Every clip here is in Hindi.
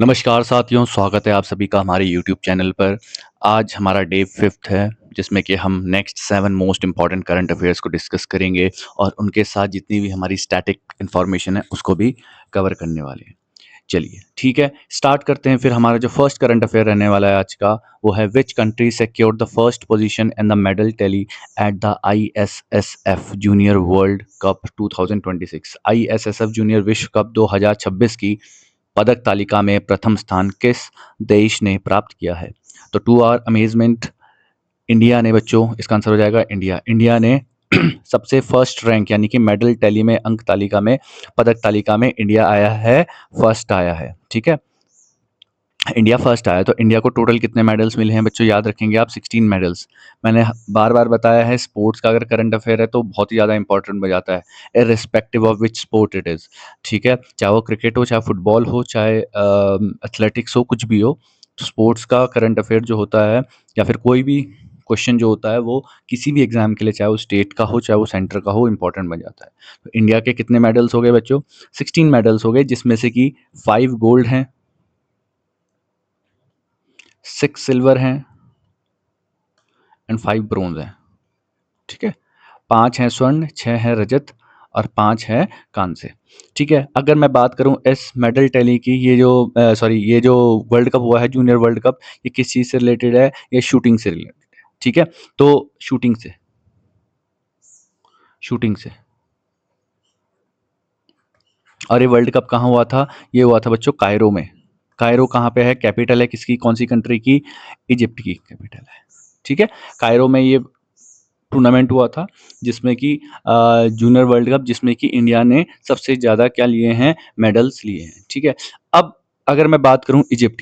नमस्कार साथियों, स्वागत है आप सभी का हमारे यूट्यूब चैनल पर। आज हमारा डे 5th है, जिसमें कि हम next 7 most important current affairs को डिस्कस करेंगे और उनके साथ जितनी भी हमारी स्टैटिक इन्फॉर्मेशन है, उसको भी कवर करने वाले हैं। चलिए, ठीक है, स्टार्ट करते हैं। फिर हमारा जो फर्स्ट करंट अफेयर रहने वाला है आज का, वो है which country secured the first position in the medal tally at the ISSF junior world cup 2026। ISSF junior विश्व कप 2026 की पदक तालिका में प्रथम स्थान किस देश ने प्राप्त किया है? तो टू आवर अमेजमेंट इंडिया ने, बच्चों इसका आंसर हो जाएगा इंडिया ने सबसे फर्स्ट रैंक यानी कि मेडल टैली में, अंक तालिका में, पदक तालिका में इंडिया आया है, फर्स्ट आया है। ठीक है, इंडिया फर्स्ट आया। तो इंडिया को टोटल कितने मेडल्स मिले हैं बच्चों? याद रखेंगे आप, 16 मेडल्स। मैंने बार बार बताया है, स्पोर्ट्स का अगर करंट अफेयर है तो बहुत ही ज़्यादा इंपॉर्टेंट हो जाता है, irrespective of which sport it is. ठीक है, चाहे वो क्रिकेट हो, चाहे फुटबॉल हो, चाहे एथलेटिक्स हो, कुछ भी हो, तो स्पोर्ट्स का करंट अफेयर जो होता है, या फिर कोई भी क्वेश्चन जो होता है, वो किसी भी एग्जाम के लिए, चाहे वो स्टेट का हो चाहे वो सेंटर का हो, इंपॉर्टेंट बन जाता है। तो इंडिया के कितने मेडल्स हो गए बच्चों? 16 मेडल्स हो गए, जिसमें से कि 5 गोल्ड हैं, 6 सिल्वर हैं एंड 5 ब्रोंज हैं। ठीक है, 5 हैं स्वर्ण, 6 हैं रजत और 5 है कांस्य। ठीक है, अगर मैं बात करूं इस मेडल टैली की, ये जो वर्ल्ड कप हुआ है, जूनियर वर्ल्ड कप, ये किस चीज से रिलेटेड है? ये शूटिंग से रिलेटेड है। ठीक है, तो शूटिंग से और ये वर्ल्ड कप कहाँ हुआ था? ये हुआ था बच्चों कायरो में। कायरो कहाँ पे है? कैपिटल है किसकी, कौन सी कंट्री की? इजिप्ट की कैपिटल है। ठीक है, कायरो में ये टूर्नामेंट हुआ था, जिसमें कि जूनियर वर्ल्ड कप, जिसमें कि इंडिया ने सबसे ज़्यादा क्या लिए हैं? मेडल्स लिए हैं। ठीक है, अब अगर मैं बात करूं इजिप्ट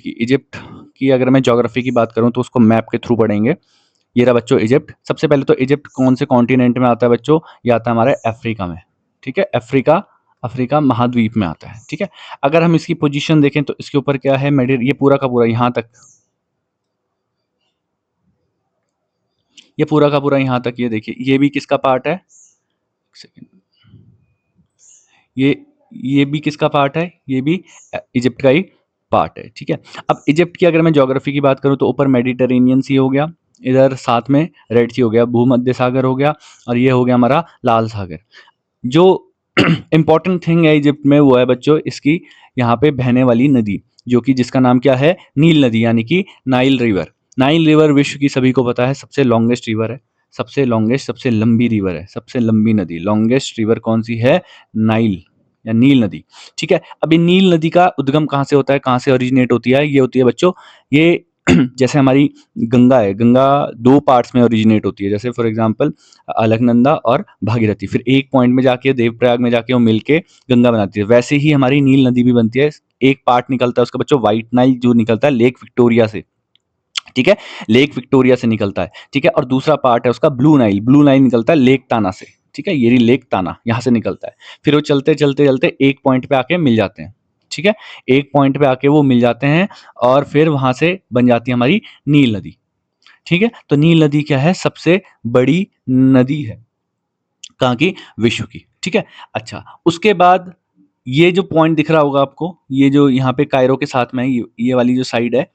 की अगर मैं ज्योग्राफी की बात करूं तो उसको मैप के थ्रू पढ़ेंगे। ये रहा बच्चों इजिप्ट। सबसे पहले तो इजिप्ट कौन से कॉन्टिनेंट में आता है बच्चों? ये आता है हमारे अफ्रीका में। ठीक है, अफ्रीका अफ्रीका महाद्वीप में आता है। ठीक है, अगर हम इसकी पोजीशन देखें तो इसके ऊपर क्या है? ये पूरा का पूरा यहाँ तक, ये पूरा का पूरा यहाँ तक, ये देखिए, ये भी किसका पार्ट है? सेकेंड, ये ये भी किसका पार्ट है? ये भी इजिप्ट का ही पार्ट है। ठीक है, अब इजिप्ट की अगर मैं ज्योग्राफी की बात करूं तो ऊपर मेडिटेरेनियन सी हो गया, इधर साथ में रेड सी हो गया, भूमध्य सागर हो गया, और ये हो गया हमारा लाल सागर। जो इंपॉर्टेंट थिंग है इजिप्ट में, वो है बच्चों इसकी यहाँ पे बहने वाली नदी, जो कि जिसका नाम क्या है? नील नदी, यानी कि नाइल रिवर। नाइल रिवर विश्व की सभी को पता है सबसे लॉन्गेस्ट रिवर है, सबसे लॉन्गेस्ट, सबसे लंबी रिवर है, सबसे लंबी नदी, लॉन्गेस्ट रिवर कौन सी है? नाइल या नील नदी। ठीक है, अब ये नील नदी का उद्गम कहाँ से होता है, कहाँ से ओरिजिनेट होती है? ये होती है बच्चों, ये जैसे हमारी गंगा है, गंगा 2 पार्ट्स में ओरिजिनेट होती है, जैसे फॉर एग्जांपल अलकनंदा और भागीरथी, फिर एक पॉइंट में जाके, देवप्रयाग में जाके वो मिलके गंगा बनाती है। वैसे ही हमारी नील नदी भी बनती है। एक पार्ट निकलता है उसका बच्चों, व्हाइट नाइल, जो निकलता है लेक विक्टोरिया से। ठीक है, लेक विक्टोरिया से निकलता है। ठीक है, और दूसरा पार्ट है उसका ब्लू नाइल, ब्लू नाइल निकलता है लेक ताना से। ठीक है, ये लेक ताना यहाँ से निकलता है। फिर वो चलते चलते चलते एक पॉइंट पे आके मिल जाते हैं। ठीक है, एक पॉइंट पे आके वो मिल जाते हैं, और फिर वहां से बन जाती है हमारी नील नदी। ठीक है, तो नील नदी क्या है? सबसे बड़ी नदी है, कहाँ की? विश्व की। ठीक है, अच्छा, उसके बाद ये जो पॉइंट दिख रहा होगा आपको, ये जो यहाँ पे कायरो के साथ में है, ये वाली जो साइड है,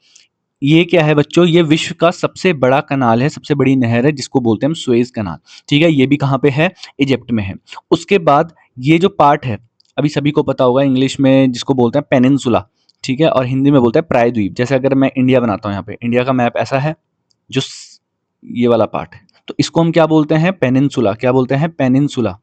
ये क्या है बच्चों? ये विश्व का सबसे बड़ा कनाल है, सबसे बड़ी नहर है, जिसको बोलते हैं हम सुएज कनाल। ठीक है, ये भी कहाँ पे है? इजिप्ट में है। उसके बाद ये जो पार्ट है, अभी सभी को पता होगा, इंग्लिश में जिसको बोलते हैं पेनिनसुला। ठीक है, और हिंदी में बोलते हैं प्रायद्वीप। जैसे अगर मैं इंडिया बनाता हूँ, यहाँ पे इंडिया का मैप ऐसा है, जो ये वाला पार्ट है, तो इसको हम क्या बोलते हैं? पेनिनसुला। क्या बोलते हैं? पेनिनसुला।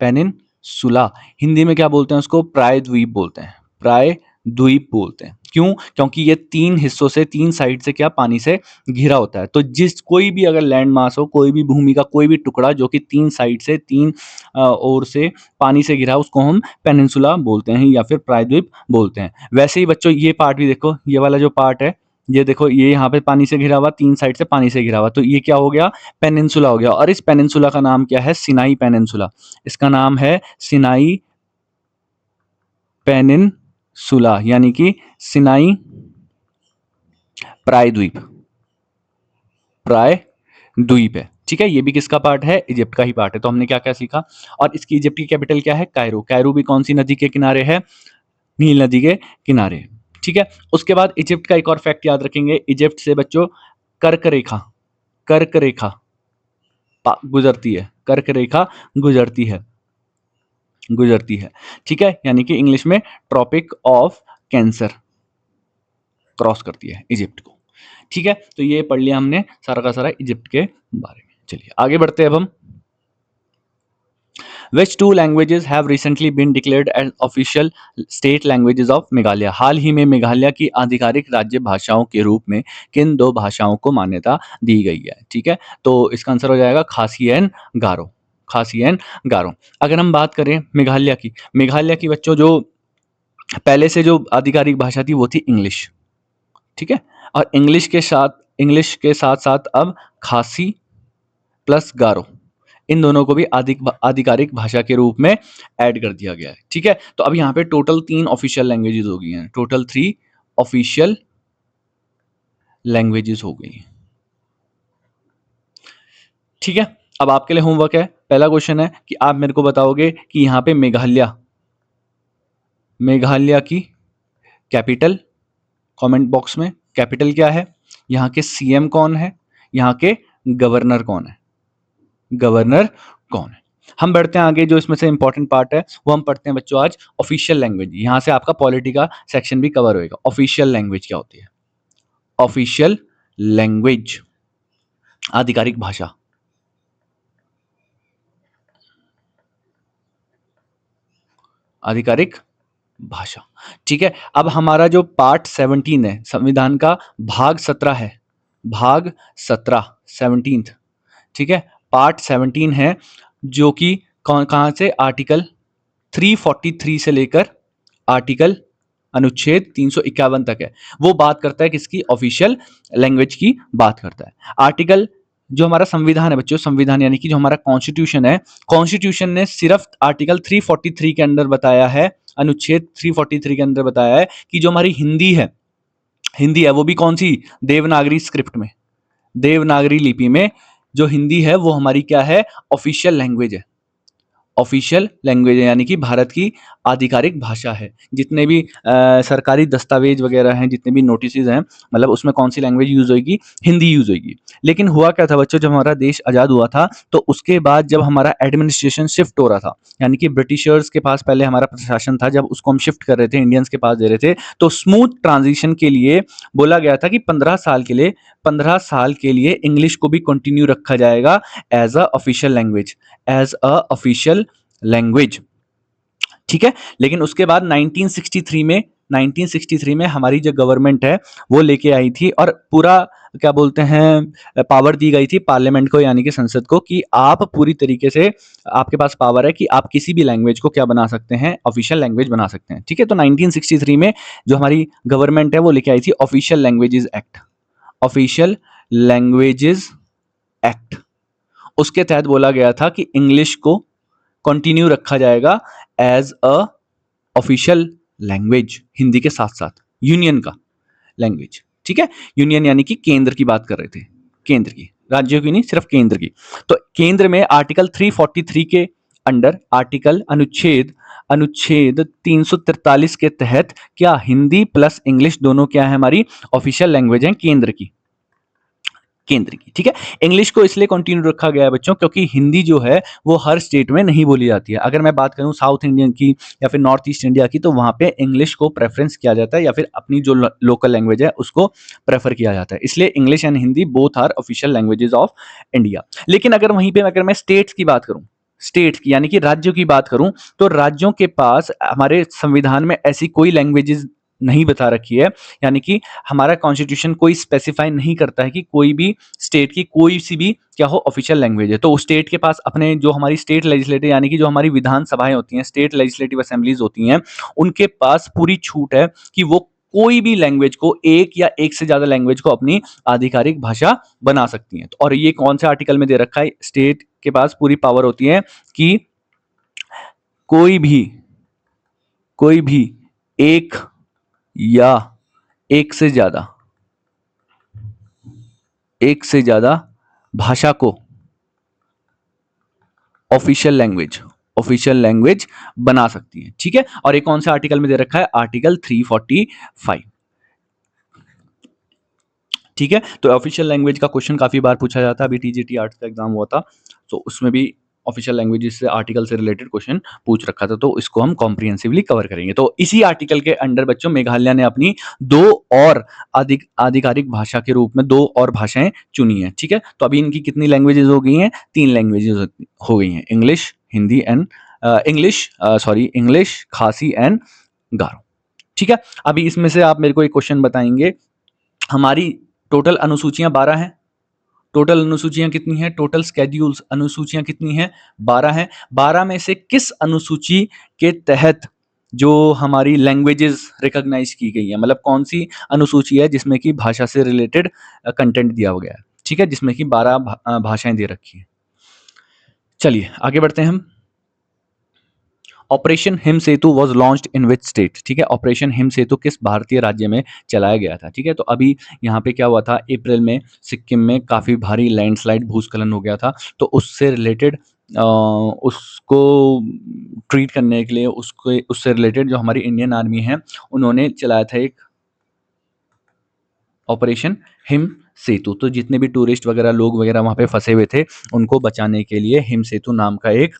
पेनिनसुला। हिंदी में क्या बोलते हैं उसको? प्रायद्वीप बोलते हैं, प्रायद्वीप बोलते हैं। क्यों? क्योंकि ये 3 हिस्सों से, 3 साइड से क्या, पानी से घिरा होता है। तो जिस कोई भी अगर लैंड मास हो, कोई भी भूमि का कोई भी टुकड़ा जो कि 3 साइड से, 3 ओर से पानी से घिरा, उसको हम पेनिनसुला बोलते हैं या फिर प्रायद्वीप बोलते हैं। वैसे ही बच्चों ये पार्ट भी देखो, ये वाला जो पार्ट है, ये देखो, ये यहाँ पे पानी से घिरा हुआ, 3 साइड से पानी से घिरा हुआ, तो ये क्या हो गया? पेनिनसुला हो गया। और इस पेनिनसुला का नाम क्या है? सिनाई पेनिनसुला। इसका नाम है सिनाई पेनिनसुला, यानी कि सिनाई प्रायद्वीप, प्रायद्वीप है। ठीक है, ये भी किसका पार्ट है? इजिप्ट का ही पार्ट है। तो हमने क्या क्या सीखा? और इसकी इजिप्ट की कैपिटल क्या है? कायरो। कायरो भी कौन सी नदी के किनारे है? नील नदी के किनारे। ठीक है। उसके बाद इजिप्ट का एक और फैक्ट याद रखेंगे, इजिप्ट से बच्चों कर्क रेखा, कर्क रेखा गुजरती है, कर्क रेखा गुजरती है, गुजरती है, ठीक है। यानी कि इंग्लिश में ट्रॉपिक ऑफ कैंसर क्रॉस करती है इजिप्ट को, ठीक है। तो ये पढ़ लिया हमने सारा का सारा इजिप्ट के बारे में। चलिए आगे बढ़ते हैं अब हम। Which two languages have recently been declared as official state languages of Meghalaya? हाल ही में मेघालय की आधिकारिक राज्य भाषाओं के रूप में किन दो भाषाओं को मान्यता दी गई है? ठीक है, तो इसका आंसर हो जाएगा खासी एंड गारो, खासी एंड गारो। अगर हम बात करें मेघालय की बच्चों जो पहले से जो आधिकारिक भाषा थी वो थी इंग्लिश, ठीक है। और इंग्लिश के साथ साथ अब खासी प्लस गारो, इन दोनों को भी आधिकारिक भाषा के रूप में ऐड कर दिया गया है, ठीक है। तो अब यहाँ पे टोटल 3 ऑफिशियल लैंग्वेजेस हो गई हैं, टोटल 3 ऑफिशियल लैंग्वेजेस हो गई, ठीक है। अब आपके लिए होमवर्क है, पहला क्वेश्चन है कि आप मेरे को बताओगे कि यहाँ पे मेघालय की कैपिटल, कमेंट बॉक्स में कैपिटल क्या है, यहाँ के सीएम कौन है, यहाँ के गवर्नर कौन है, गवर्नर कौन है। हम बढ़ते हैं आगे, जो इसमें से इंपॉर्टेंट पार्ट है वो हम पढ़ते हैं बच्चों आज ऑफिशियल लैंग्वेज। यहां से आपका पॉलिटी का सेक्शन भी कवर होएगा। ऑफिशियल लैंग्वेज क्या होती है? ऑफिशियल लैंग्वेज आधिकारिक भाषा, आधिकारिक भाषा, ठीक है। अब हमारा जो पार्ट 17 है संविधान का, भाग 17 है, भाग 17 17th, ठीक है, पार्ट 17 है, जो कि कहां से, आर्टिकल 343 से लेकर आर्टिकल अनुच्छेद 351 तक है। वो बात करता है किसकी? ऑफिशियल लैंग्वेज की बात करता है। आर्टिकल, जो हमारा संविधान है बच्चों, संविधान यानी कि जो हमारा कॉन्स्टिट्यूशन है, कॉन्स्टिट्यूशन ने सिर्फ आर्टिकल 343 के अंदर बताया है, अनुच्छेद 343 के अंदर बताया है कि जो हमारी हिंदी है वो भी कौन सी? देवनागरी स्क्रिप्ट में, देवनागरी लिपि में जो हिंदी है वो हमारी क्या है? ऑफिशियल लैंग्वेज है, ऑफिशियल लैंग्वेज है, यानी कि भारत की आधिकारिक भाषा है। जितने भी सरकारी दस्तावेज वगैरह हैं, जितने भी नोटिसेज हैं, मतलब उसमें कौन सी लैंग्वेज यूज होगी? हिंदी यूज होगी। लेकिन हुआ क्या था बच्चों, जब हमारा देश आज़ाद हुआ था तो उसके बाद जब हमारा एडमिनिस्ट्रेशन शिफ्ट हो रहा था, यानी कि ब्रिटिशर्स के पास पहले हमारा प्रशासन था, जब उसको हम शिफ्ट कर रहे थे, इंडियंस के पास दे रहे थे, तो स्मूथ ट्रांजिशन के लिए बोला गया था कि 15 साल के लिए इंग्लिश को भी कंटिन्यू रखा जाएगा as a official language, as a official language, ठीक है। लेकिन उसके बाद 1963 में हमारी जो गवर्नमेंट है वो लेके आई थी, और पूरा क्या बोलते हैं, पावर दी गई थी पार्लियामेंट को, यानी कि संसद को, कि आप पूरी तरीके से, आपके पास पावर है कि आप किसी भी लैंग्वेज को क्या बना सकते हैं? ऑफिशियल लैंग्वेज बना सकते हैं, ठीक है। तो 1963 में जो हमारी गवर्नमेंट है वो लेके आई थी official languages act, official languages act. उसके तहत बोला गया था कि इंग्लिश को कंटिन्यू रखा जाएगा as a official language, Hindi के साथ साथ यूनियन का लैंग्वेज, ठीक है। यूनियन यानी कि केंद्र की बात कर रहे थे, केंद्र की, राज्यों की नहीं, सिर्फ केंद्र की। तो केंद्र में आर्टिकल 343 के अंडर, अनुच्छेद 343 के तहत क्या हिंदी प्लस इंग्लिश दोनों क्या है? हमारी ऑफिशियल लैंग्वेज है केंद्र की, ठीक है। इंग्लिश को इसलिए कंटिन्यू रखा गया है बच्चों क्योंकि हिंदी जो है वो हर स्टेट में नहीं बोली जाती है। अगर मैं बात करूं साउथ इंडियन की या फिर नॉर्थ ईस्ट इंडिया की, तो वहां पे इंग्लिश को प्रेफरेंस किया जाता है, या फिर अपनी जो लोकल लैंग्वेज है उसको प्रेफर किया जाता है। इसलिए English and Hindi both are official languages of India. लेकिन अगर वहीं पे अगर मैं स्टेट्स की बात करूं, स्टेट की यानी कि राज्यों की बात करूं, तो राज्यों के पास हमारे संविधान में ऐसी कोई लैंग्वेजेस नहीं बता रखी है, यानी कि हमारा कॉन्स्टिट्यूशन कोई स्पेसिफाई नहीं करता है कि कोई भी स्टेट की कोई सी भी क्या हो ऑफिशियल लैंग्वेज है। तो स्टेट के पास अपने जो हमारी स्टेट लेजिस्लेटिव यानी कि जो हमारी विधानसभाएं होती हैं, स्टेट लेजिस्लेटिव असेंबलीज होती हैं, उनके पास पूरी छूट है कि वो कोई भी लैंग्वेज को, एक या एक से ज्यादा लैंग्वेज को अपनी आधिकारिक भाषा बना सकती हैं। और ये कौन से आर्टिकल में दे रखा है? स्टेट के पास पूरी पावर होती है कि कोई भी एक या एक से ज्यादा भाषा को ऑफिशियल लैंग्वेज बना सकती है, ठीक है। और ये कौन से आर्टिकल में दे रखा है? आर्टिकल 345, ठीक है, तो ऑफिशियल लैंग्वेज का क्वेश्चन काफ़ी बार पूछा जाता है। अभी टीजीटी आर्ट्स का एग्जाम हुआ था, तो उसमें भी ऑफिशियल लैंग्वेजेस से आर्टिकल से रिलेटेड क्वेश्चन पूछ रखा था, तो इसको हम कॉम्प्रिहेंसिवली कवर करेंगे। तो इसी आर्टिकल के अंडर बच्चों मेघालय ने अपनी दो और आधिकारिक भाषा के रूप में दो और भाषाएं चुनी हैं। ठीक है, तो अभी इनकी कितनी लैंग्वेजेस हो गई हैं? 3 लैंग्वेजेस हो गई हैं, इंग्लिश, हिंदी एंड इंग्लिश, खासी एंड गारो। ठीक है, अभी इसमें से आप मेरे को एक क्वेश्चन बताएंगे। हमारी टोटल अनुसूचियां 12 हैं। टोटल अनुसूचियां कितनी हैं? टोटल स्केड्यूल्स अनुसूचियां कितनी हैं? 12 हैं। 12 में से किस अनुसूची के तहत जो हमारी लैंग्वेजेस रिकॉग्नाइज की गई है, मतलब कौन सी अनुसूची है जिसमें कि भाषा से रिलेटेड कंटेंट दिया गया है? ठीक है, जिसमें कि 12 भाषाएं दे रखी हैं। चलिए आगे बढ़ते हैं हम। Operation him Setu was launched in which state? ठीक है, ऑपरेशन हिम सेतु किस भारतीय राज्य में चलाया गया था? ठीक है, तो अभी यहाँ पे क्या हुआ था, अप्रैल में सिक्किम में काफ़ी भारी लैंडस्लाइड भूस्खलन हो गया था, तो उससे रिलेटेड उसको ट्रीट करने के लिए उसको उससे रिलेटेड जो हमारी इंडियन आर्मी है उन्होंने चलाया था एक ऑपरेशन हिम सेतु। तो जितने भी टूरिस्ट वगैरह लोग वगैरह वहाँ पे फंसे हुए थे उनको बचाने के लिए हिम सेतु नाम का एक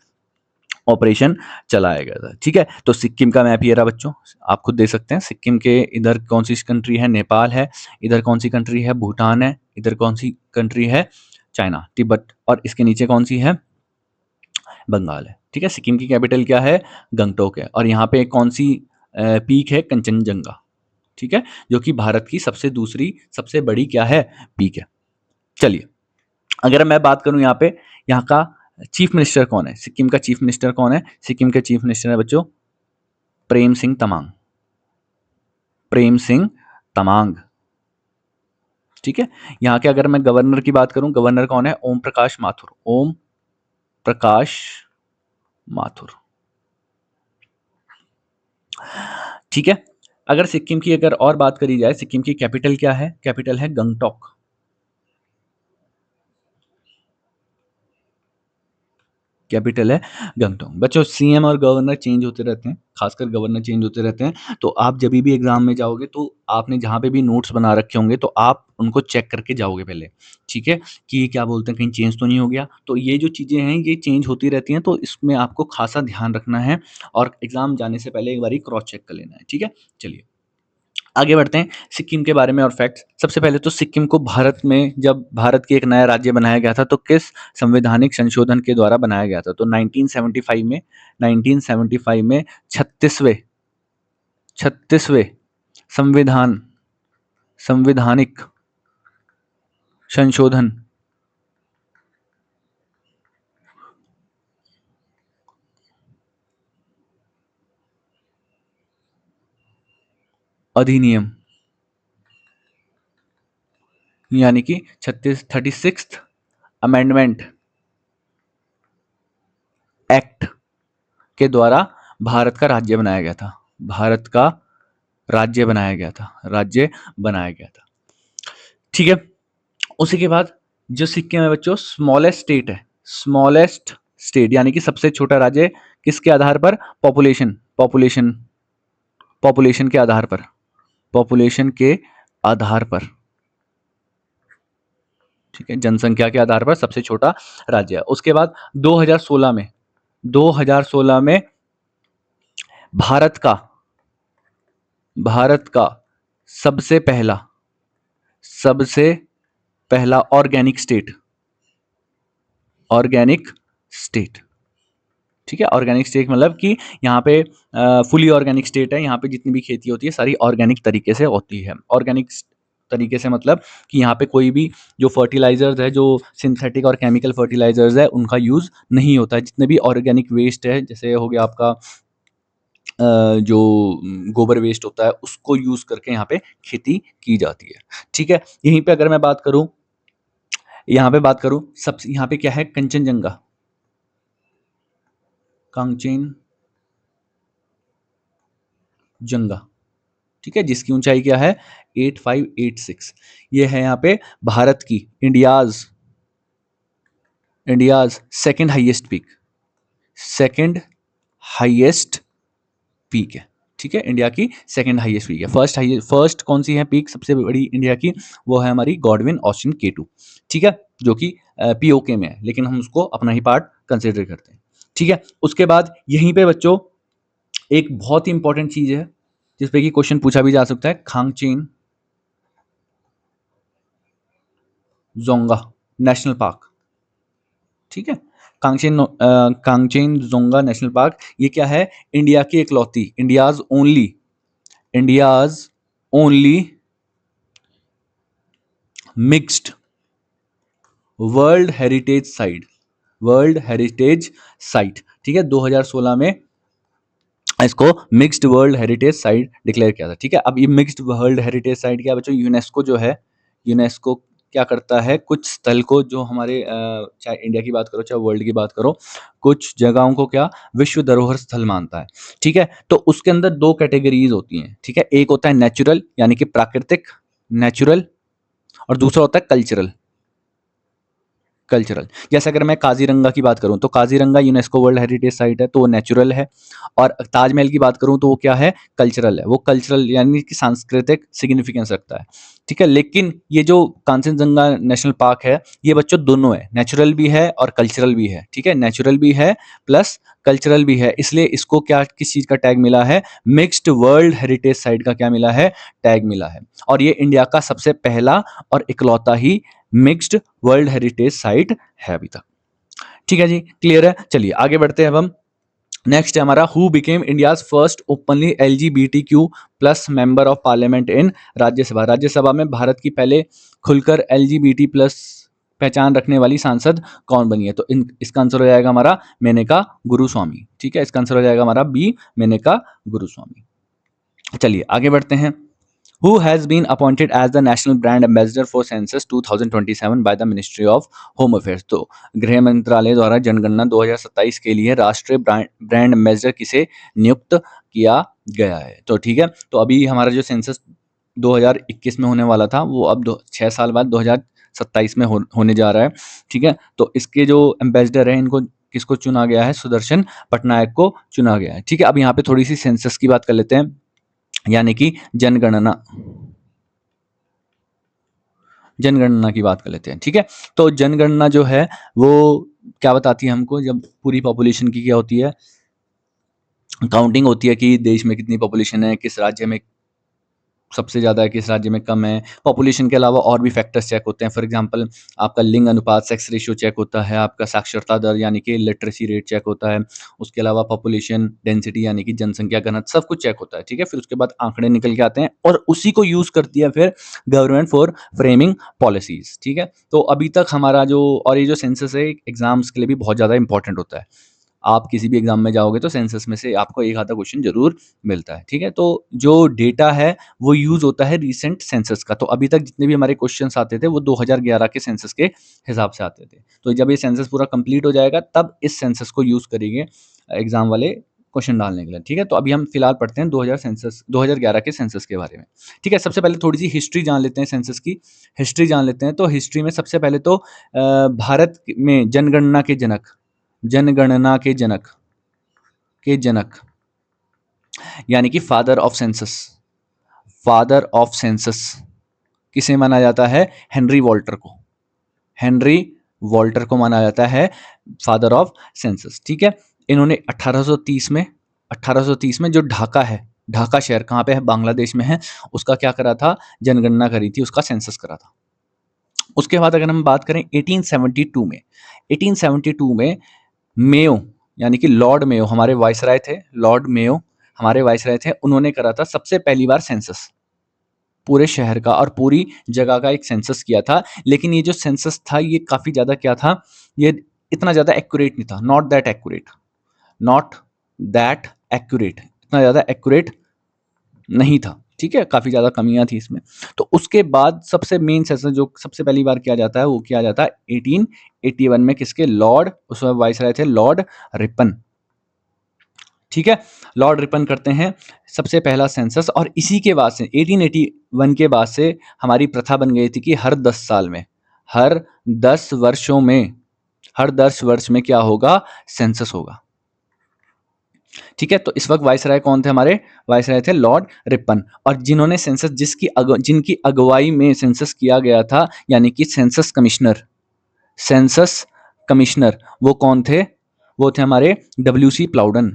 ऑपरेशन चलाया गया था। ठीक है, तो सिक्किम का मैप ये रहा बच्चों, आप खुद देख सकते हैं। सिक्किम के इधर कौन सी कंट्री है? नेपाल है। इधर कौन सी कंट्री है? भूटान है। इधर कौन सी कंट्री है? चाइना, तिब्बत। और इसके नीचे कौन सी है? बंगाल है। ठीक है, सिक्किम की कैपिटल क्या है? गंगटोक है। और यहाँ पे कौन सी पीक है? कंचनजंगा। ठीक है, जो कि भारत की दूसरी सबसे बड़ी क्या है? पीक है। चलिए, अगर मैं बात करूं यहाँ का चीफ मिनिस्टर कौन है? सिक्किम का चीफ मिनिस्टर कौन है? सिक्किम के चीफ मिनिस्टर है बच्चों प्रेम सिंह तमांग। प्रेम सिंह तमांग। ठीक है, यहाँ के अगर मैं गवर्नर की बात करूं, गवर्नर कौन है? ओम प्रकाश माथुर। ओम प्रकाश माथुर। ठीक है, अगर सिक्किम की अगर और बात करी जाए, सिक्किम की कैपिटल क्या है? कैपिटल है गंगटोक। कैपिटल है गंगटोक। बच्चों सीएम और गवर्नर चेंज होते रहते हैं, खासकर गवर्नर चेंज होते रहते हैं, तो आप जब भी एग्जाम में जाओगे तो आपने जहाँ पे भी नोट्स बना रखे होंगे तो आप उनको चेक करके जाओगे पहले। ठीक है, कि क्या बोलते हैं कहीं चेंज तो नहीं हो गया। तो ये जो चीज़ें हैं ये चेंज होती रहती हैं, तो इसमें आपको खासा ध्यान रखना है और एग्जाम जाने से पहले एक बार क्रॉस चेक कर लेना है। ठीक है, चलिए आगे बढ़ते हैं सिक्किम के बारे में और फैक्ट्स। सबसे पहले तो सिक्किम को भारत में जब भारत की एक नया राज्य बनाया गया था तो किस संवैधानिक संशोधन के द्वारा बनाया गया था? तो 1975 में 36वें संवैधानिक संशोधन अधिनियम, यानी कि 36th अमेंडमेंट एक्ट के द्वारा भारत का राज्य बनाया गया था। भारत का राज्य बनाया गया था। राज्य बनाया गया था। ठीक है, उसी के बाद जो सिक्किम है बच्चों स्मॉलेस्ट स्टेट है। स्मॉलेस्ट स्टेट यानी कि सबसे छोटा राज्य किसके आधार पर? पॉपुलेशन के आधार पर। पॉपुलेशन के आधार पर। ठीक है, जनसंख्या के आधार पर सबसे छोटा राज्य है। उसके बाद 2016 में भारत का सबसे पहला ऑर्गेनिक स्टेट। ठीक है, ऑर्गेनिक स्टेट मतलब कि यहाँ पे फुली ऑर्गेनिक स्टेट है। यहाँ पे जितनी भी खेती होती है सारी ऑर्गेनिक तरीके से होती है। ऑर्गेनिक तरीके से मतलब कि यहाँ पे कोई भी जो फर्टिलाइजर्स है, जो सिंथेटिक और केमिकल फर्टिलाइजर्स है, उनका यूज़ नहीं होता है। जितने भी ऑर्गेनिक वेस्ट है, जैसे हो गया आपका जो गोबर वेस्ट होता है, उसको यूज़ करके यहाँ पे खेती की जाती है। ठीक है, यहीं पे अगर मैं बात करूँ, सबसे यहाँ पे क्या है? कंचनजंगा। जंगा। ठीक है, जिसकी ऊंचाई क्या है? 8586। ये है यहाँ पे भारत की इंडियाज सेकंड हाईएस्ट पीक है। ठीक है, इंडिया की सेकंड हाईएस्ट पीक है। फर्स्ट कौन सी है पीक सबसे बड़ी इंडिया की, वो है हमारी गॉडविन ऑस्टिन K2, ठीक है, जो कि पीओके में है, लेकिन हम उसको अपना ही पार्ट कंसिडर करते हैं, ठीक है। उसके बाद यहीं पे बच्चों एक बहुत ही इंपॉर्टेंट चीज है जिसपे कि क्वेश्चन पूछा भी जा सकता है, खांगचेन जोंगा नेशनल पार्क, ठीक है। कांगचेन जोंगा नेशनल पार्क ये क्या है, इंडिया की इकलौती, India's only mixed world heritage site, ठीक है। 2016 में इसको mixed world heritage site declare किया था, ठीक है। अब ये मिक्स्ड वर्ल्ड हेरिटेज साइट क्या बच्चों, यूनेस्को जो है, यूनेस्को क्या करता है, कुछ स्थल को जो हमारे चाहे इंडिया की बात करो चाहे वर्ल्ड की बात करो, कुछ जगहों को क्या विश्व धरोहर स्थल मानता है, ठीक है। तो उसके अंदर दो कैटेगरीज होती हैं, ठीक है। एक होता है नेचुरल यानी कि प्राकृतिक नेचुरल, और दूसरा होता है कल्चरल। जैसे अगर मैं काजीरंगा की बात करूं तो Kaziranga UNESCO world heritage site है तो वो नेचुरल है, और ताजमहल की बात करूं तो वो क्या है, कल्चरल है। वो कल्चरल यानी कि सांस्कृतिक सिग्निफिकेंस रखता है, ठीक है। लेकिन ये जो कांचनजंगा नेशनल पार्क है ये बच्चों दोनों है, नेचुरल भी है और कल्चरल भी है, ठीक है। नेचुरल भी है प्लस कल्चरल भी है, इसलिए इसको क्या किस चीज का टैग मिला है, मिक्स्ड वर्ल्ड हेरिटेज साइट का क्या मिला है, टैग मिला है। और ये इंडिया का सबसे पहला और इकलौता ही मिक्स्ड वर्ल्ड हेरिटेज साइट है अभी तक, ठीक है जी, क्लियर है। चलिए आगे बढ़ते हैं अब हम। नेक्स्ट है हमारा, who became India's first openly LGBTQ plus member of parliament in Rajya Sabha. Rajya Sabha में भारत की पहले खुलकर LGBT प्लस पहचान रखने वाली सांसद कौन बनी है, तो इसका आंसर हो जाएगा हमारा मेनका गुरुस्वामी, ठीक है। इसका आंसर हो जाएगा हमारा बी, मेनका गुरुस्वामी। चलिए आगे बढ़ते हैं। Who has been appointed as the national brand ambassador for census 2027 by the Ministry of Home Affairs? तो गृह मंत्रालय द्वारा जनगणना 2027 के लिए राष्ट्रीय ब्रांड एम्बेसडर किसे नियुक्त किया गया है, तो ठीक है। तो अभी हमारा जो सेंसस 2021 में होने वाला था वो अब 6 साल बाद 2027 में होने जा रहा है, ठीक है। तो इसके जो एम्बेसडर है इनको किसको चुना गया है, सुदर्शन पटनायक को चुना गया है, ठीक है। अब यहाँ पे थोड़ी सी सेंसस की बात कर लेते हैं, यानी कि जनगणना की बात कर लेते हैं, ठीक है। तो जनगणना जो है वो क्या बताती है हमको, जब पूरी पॉपुलेशन की क्या होती है, काउंटिंग होती है कि देश में कितनी पॉपुलेशन है, किस राज्य में सबसे ज़्यादा है, किस राज्य में कम है। पॉपुलेशन के अलावा और भी फैक्टर्स चेक होते हैं, फॉर एग्जांपल आपका लिंग अनुपात सेक्स रेशियो चेक होता है, आपका साक्षरता दर यानी कि लिटरेसी रेट चेक होता है, उसके अलावा पॉपुलेशन डेंसिटी यानी कि जनसंख्या घनत्व, सब कुछ चेक होता है, ठीक है। फिर उसके बाद आंकड़े निकल के आते हैं और उसी को यूज़ करती है फिर गवर्नमेंट फॉर फ्रेमिंग पॉलिसीज़, ठीक है। तो अभी तक हमारा जो, और ये जो सेंसस है एग्जाम्स के लिए भी बहुत ज़्यादा इंपॉर्टेंट होता है। आप किसी भी एग्जाम में जाओगे तो सेंसस में से आपको एक आधा क्वेश्चन जरूर मिलता है, ठीक है। तो जो डेटा है वो यूज होता है रीसेंट सेंसस का। तो अभी तक जितने भी हमारे क्वेश्चंस आते थे वो 2011 के सेंसस के हिसाब से आते थे। तो जब ये सेंसस पूरा कंप्लीट हो जाएगा तब इस सेंसस को यूज करेंगे एग्जाम वाले क्वेश्चन डालने के लिए, ठीक है। तो अभी हम फिलहाल पढ़ते हैं 2011 के सेंसस के बारे में, ठीक है। सबसे पहले थोड़ी सी हिस्ट्री जान लेते हैं, सेंसस की हिस्ट्री जान लेते हैं। तो हिस्ट्री में सबसे पहले तो भारत में जनगणना के जनक यानी कि फादर ऑफ सेंसस किसे माना जाता है, हेनरी वॉल्टर को माना जाता है फादर ऑफ सेंसस, ठीक है। इन्होंने 1830 में जो ढाका शहर कहाँ पे है, बांग्लादेश में है, उसका क्या करा था, जनगणना करी थी, उसका सेंसस करा था। उसके बाद अगर हम बात करें 1872 में मेयो यानी कि लॉर्ड मेयो हमारे वाइसराय थे, उन्होंने करा था सबसे पहली बार सेंसस पूरे शहर का और पूरी जगह का एक सेंसस किया था। लेकिन ये जो सेंसस था ये काफी ज्यादा क्या था, ये इतना ज्यादा एक्यूरेट नहीं था, नॉट दैट एक्यूरेट, इतना ज्यादा एक्यूरेट नहीं था, ठीक है। काफी ज्यादा कमियां थी इसमें। तो उसके बाद सबसे मेन सेशन जो सबसे पहली बार किया जाता है वो किया जाता है 1881 में, किसके, उस समय वाइसराय थे लॉर्ड रिपन, ठीक है। लॉर्ड रिपन करते हैं सबसे पहला सेंसस, और इसी के बाद से 1881 के बाद से हमारी प्रथा बन गई थी कि हर 10 वर्ष में क्या होगा, सेंसस होगा। ठीक है, तो इस वक्त वाइसराय कौन थे हमारे? वाइसराय थे लॉर्ड रिपन। और जिन्होंने सेंसस जिनकी अगुवाई में सेंसस किया गया था, यानी कि सेंसस कमिश्नर वो कौन थे? वो थे हमारे डब्ल्यू सी प्लाउडन।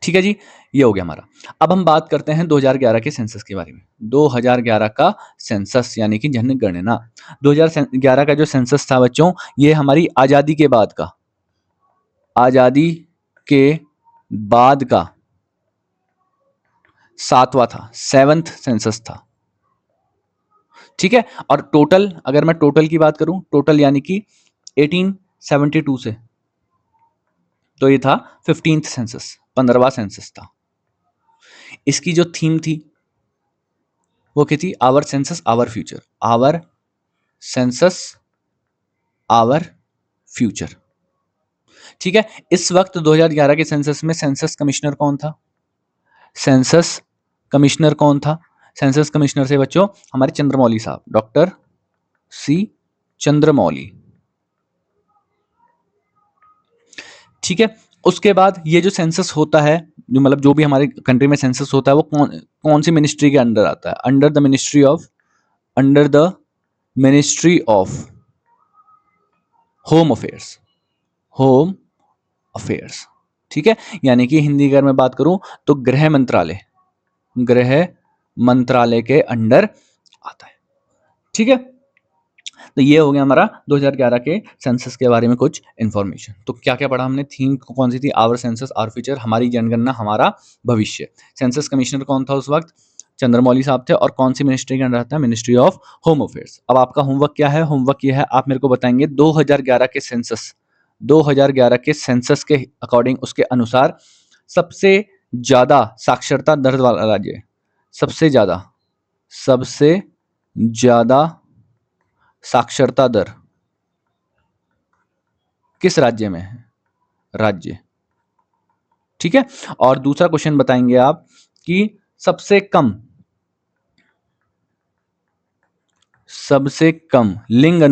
ठीक है जी, ये हो गया हमारा। अब हम बात करते हैं 2011 के सेंसस के बारे में। 2011 का सेंसस यानी कि जनगणना। 2011 का जो सेंसस था बच्चों, ये हमारी आजादी के बाद का, आजादी के बाद का 7वां था, 7th सेंसस था। ठीक है, और टोटल, अगर मैं टोटल की बात करूं, टोटल यानी कि 1872 से, तो ये था 15th सेंसस, 15वां सेंसस था। इसकी जो थीम थी वो क्या थी? Our census our future, our census our future. ठीक है, इस वक्त 2011 के सेंसस में सेंसस कमिश्नर कौन था? सेंसस कमिश्नर कौन था? सेंसस कमिश्नर से बच्चों हमारे चंद्रमौली साहब, डॉक्टर सी चंद्रमौली। ठीक है, उसके बाद ये जो सेंसस होता है, जो मतलब जो भी हमारे कंट्री में सेंसस होता है, वो कौन कौन सी मिनिस्ट्री के अंडर आता है? Under the ministry of home affairs, home affairs. ठीक है, यानी कि हिंदी अगर मैं बात करूं तो गृह मंत्रालय, गृह मंत्रालय के अंडर आता है। ठीक है, तो ये हो गया हमारा 2011 के सेंसस के बारे में कुछ इंफॉर्मेशन। तो क्या क्या पढ़ा हमने? थीम कौन सी थी? आवर सेंसस आवर फ्यूचर, हमारी जनगणना हमारा भविष्य। सेंसस कमिश्नर कौन था उस वक्त? चंद्रमौली साहब थे। और कौन सी मिनिस्ट्री के अंडर आता है? Ministry of home affairs. अब आपका होमवर्क क्या है? होमवर्क ये है, आप मेरे को बताएंगे 2011 के सेंसस, 2011 के सेंसस के अकॉर्डिंग, उसके अनुसार सबसे ज्यादा साक्षरता दर वाला राज्य, सबसे ज्यादा साक्षरता दर किस राज्य में है? राज्य। ठीक है, और दूसरा क्वेश्चन बताएंगे आप कि सबसे कम लिंग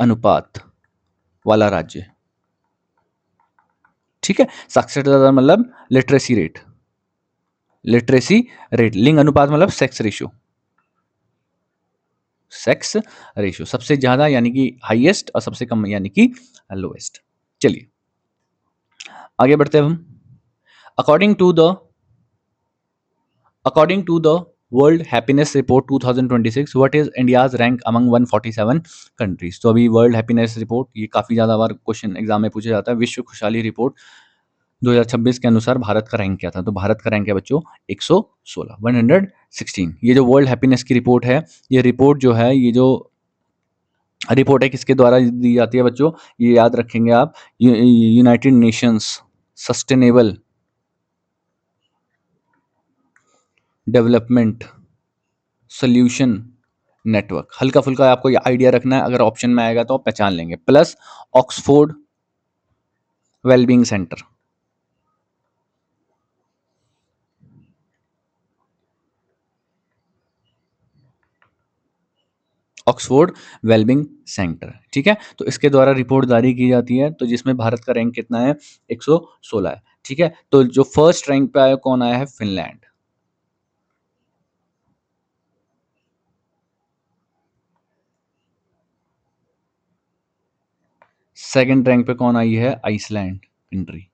अनुपात वाला राज्य। ठीक है, साक्षरता दर मतलब लिटरेसी रेट, लिंग अनुपात मतलब सेक्स रेशियो, सबसे ज्यादा यानी कि हाईएस्ट और सबसे कम यानी कि लोएस्ट। चलिए आगे बढ़ते हैं हम। According to the world happiness report 2026, what is India's rank among 147 countries? तो अभी वर्ल्ड हैप्पीनेस रिपोर्ट, ये काफी ज्यादा बार क्वेश्चन एग्जाम में पूछा जाता है। विश्व खुशहाली रिपोर्ट 2026 के अनुसार भारत का रैंक क्या था? तो भारत का रैंक है बच्चों 116। ये जो वर्ल्ड हैप्पीनेस की रिपोर्ट है, ये रिपोर्ट जो है, ये जो रिपोर्ट है किसके द्वारा दी जाती है बच्चों? ये याद रखेंगे आप, United Nations sustainable development solution network. हल्का फुल्का आपको ये आइडिया रखना है, अगर ऑप्शन में आएगा तो आप पहचान लेंगे। Plus Oxford wellbeing centre, Oxford wellbeing centre. ठीक है, तो इसके द्वारा रिपोर्ट जारी की जाती है, तो जिसमें भारत का रैंक कितना है? 116 है। ठीक है, तो जो फर्स्ट रैंक पे आया कौन आया है? फिनलैंड। सेकंड रैंक पे कौन आई है? Iceland country.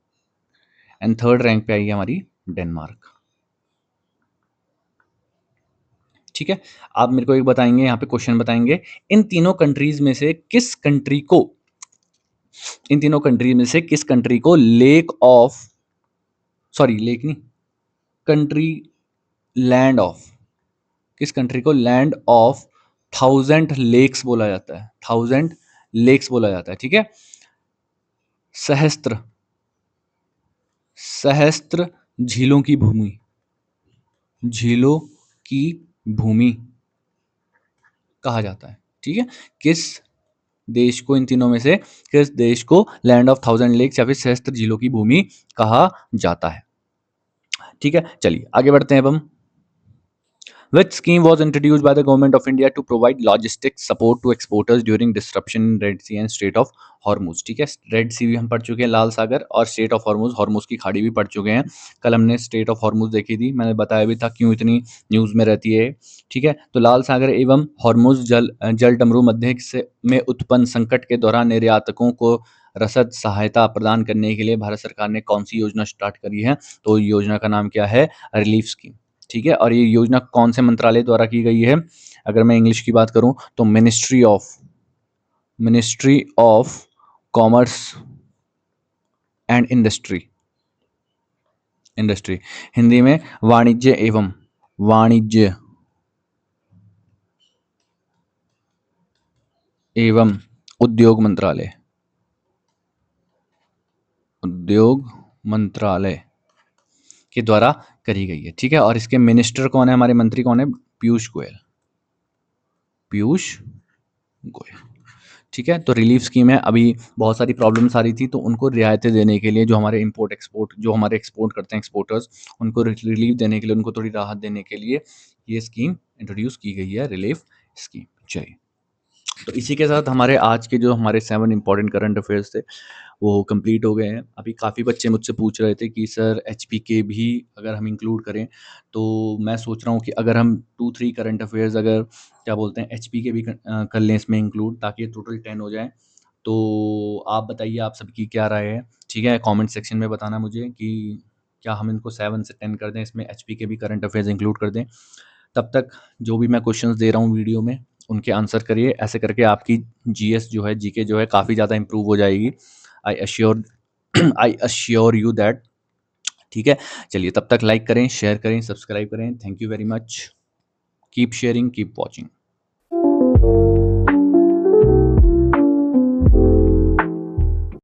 And third rank पे आई है हमारी डेनमार्क। ठीक है, आप मेरे को एक बताएंगे, यहाँ पे क्वेश्चन बताएंगे, इन तीनों कंट्रीज में से किस कंट्री को लेक ऑफ, सॉरी लेक नहीं, कंट्री लैंड ऑफ, किस कंट्री को लैंड ऑफ 1000 लेक्स बोला जाता है? 1000 लेक्स बोला जाता है। ठीक है, सहस्त्र सहस्त्र झीलों की भूमि, झीलों की भूमि कहा जाता है। ठीक है, किस देश को, इन तीनों में से किस देश को लैंड ऑफ 1000 लेक्स या फिर सहस्त्र झीलों की भूमि कहा जाता है? ठीक है, चलिए आगे बढ़ते हैं अब हम। Which scheme was introduced by the government of India to provide logistics support to exporters during disruption in Red Sea and Strait of Hormuz? ठीक है, रेड सी भी हम पढ़ चुके हैं, लाल सागर, और स्टेट ऑफ हॉर्मुज, हॉर्मुज की खाड़ी भी पढ़ चुके हैं। कल हमने स्टेट ऑफ हॉर्मुज देखी थी, मैंने बताया भी था क्यों इतनी न्यूज़ में रहती है। ठीक है, तो लाल सागर एवं हॉर्मुज जल डमरू मध्य में उत्पन्न संकट के दौरान निर्यातकों को रसद सहायता प्रदान करने के लिए भारत सरकार ने कौन सी योजना स्टार्ट करी है? तो योजना का नाम क्या है? Relief scheme. ठीक है, और ये योजना कौन से मंत्रालय द्वारा की गई है? अगर मैं इंग्लिश की बात करूं तो ministry of commerce and industry, Hindi में वाणिज्य एवं उद्योग मंत्रालय के द्वारा करी गई है। ठीक है, और इसके मिनिस्टर कौन है, हमारे मंत्री कौन है? पीयूष गोयल। ठीक है, तो रिलीफ स्कीम है। अभी बहुत सारी प्रॉब्लम्स आ रही थी, तो उनको रियायतें देने के लिए, जो हमारे एक्सपोर्ट करते हैं एक्सपोर्टर्स, उनको रिलीफ देने के लिए, उनको थोड़ी राहत देने के लिए ये स्कीम इंट्रोड्यूस की गई है, रिलीफ स्कीम। चलिए, तो इसी के साथ हमारे आज के जो हमारे 7 इंपॉर्टेंट करंट अफेयर्स थे वो कंप्लीट हो गए हैं। अभी काफ़ी बच्चे मुझसे पूछ रहे थे कि सर एचपीके भी अगर हम इंक्लूड करें, तो मैं सोच रहा हूँ कि अगर हम 2-3 करंट अफेयर्स अगर क्या बोलते हैं एचपीके भी कर लें इसमें इंक्लूड, ताकि टोटल 10 हो जाए। तो आप बताइए, आप सबकी क्या राय है? ठीक है, कमेंट सेक्शन में बताना मुझे कि क्या हम इनको 7 से 10 कर दें, इसमें एचपीके भी करंट अफेयर्स इंक्लूड कर दें। तब तक जो भी मैं क्वेश्चंस दे रहा हूँ वीडियो में, उनके आंसर करिए। ऐसे करके आपकी जीएस जो है, जीके जो है, काफ़ी ज़्यादा इंप्रूव हो जाएगी। I assure I assure you that. ठीक है, चलिए, तब तक लाइक करें, शेयर करें, सब्सक्राइब करें। Thank you very much. Keep sharing, keep watching.